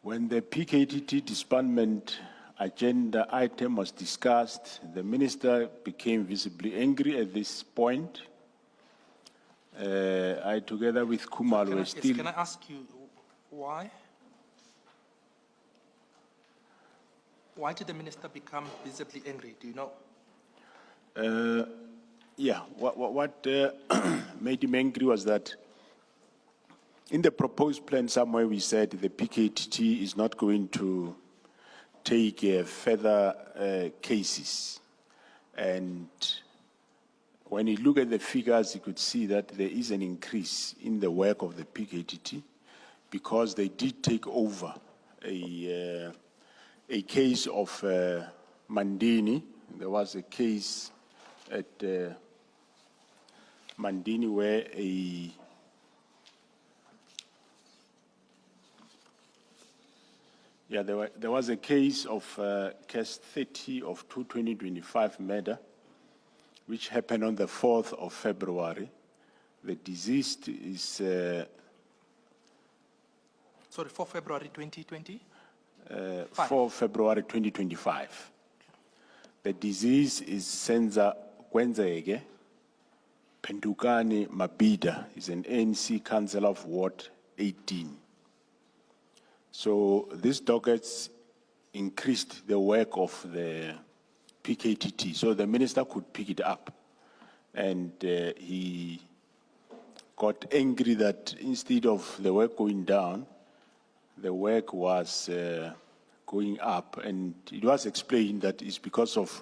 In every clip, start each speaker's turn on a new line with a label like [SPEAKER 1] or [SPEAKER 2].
[SPEAKER 1] When the PKTT disbandment agenda item was discussed, the minister became visibly angry at this point. I, together with Kumalo, were still...
[SPEAKER 2] Can I ask you why? Why did the minister become visibly angry? Do you know?
[SPEAKER 1] Yeah, what made him angry was that in the proposed plan somewhere we said the PKTT is not going to take further cases. And when you look at the figures, you could see that there is an increase in the work of the PKTT because they did take over a case of Mandini. There was a case at Mandini where there was a case of case 30 of 2025 murder, which happened on the 4th of February. The deceased is...
[SPEAKER 2] Sorry, 4 February 2020?
[SPEAKER 1] 4 February 2025. The disease is Senza Gwenzege Pendukani Mabida, is an ANC councillor of Ward 18. So these dockets increased the work of the PKTT, so the minister could pick it up. And he got angry that instead of the work going down, the work was going up. And it was explained that it's because of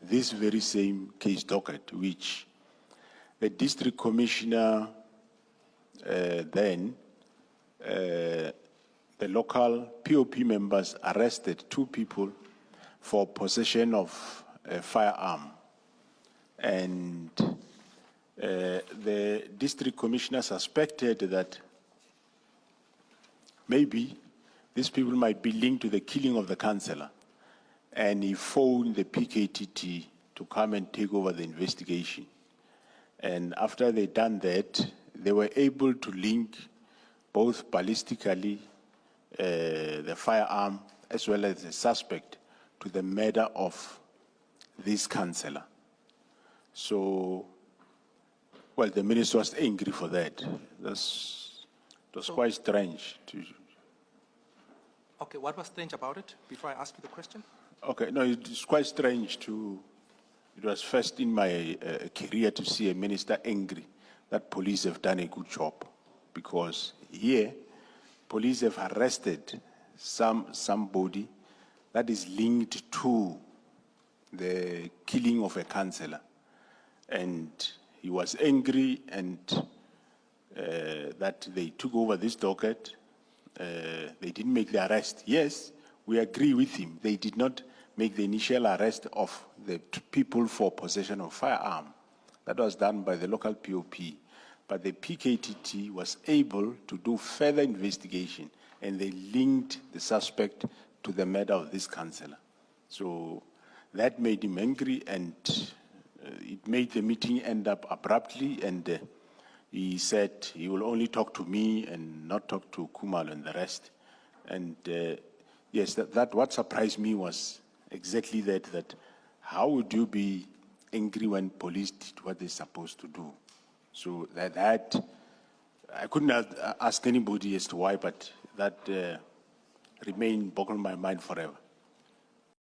[SPEAKER 1] this very same case docket, which the district commissioner then, the local POP members arrested 2 people for possession of a firearm. And the district commissioner suspected that maybe these people might be linked to the killing of the councillor. And he phoned the PKTT to come and take over the investigation. And after they done that, they were able to link both ballistically the firearm as well as the suspect to the murder of this councillor. So, well, the minister was angry for that. It was quite strange.
[SPEAKER 2] Okay, what was strange about it, before I ask you the question?
[SPEAKER 1] Okay, no, it's quite strange it was first in my career to see a minister angry that police have done a good job. Because here, police have arrested somebody that is linked to the killing of a councillor. And he was angry and that they took over this docket. They didn't make the arrest. Yes, we agree with him. They did not make the initial arrest of the people for possession of firearm. That was done by the local POP. But the PKTT was able to do further investigation, and they linked the suspect to the murder of this councillor. So that made him angry, and it made the meeting end up abruptly, and he said he will only talk to me and not talk to Kumalo and the rest. And yes, that what surprised me was exactly that how would you be angry when police did what they're supposed to do? So that I couldn't ask anybody as to why, but that remained boggling my mind forever.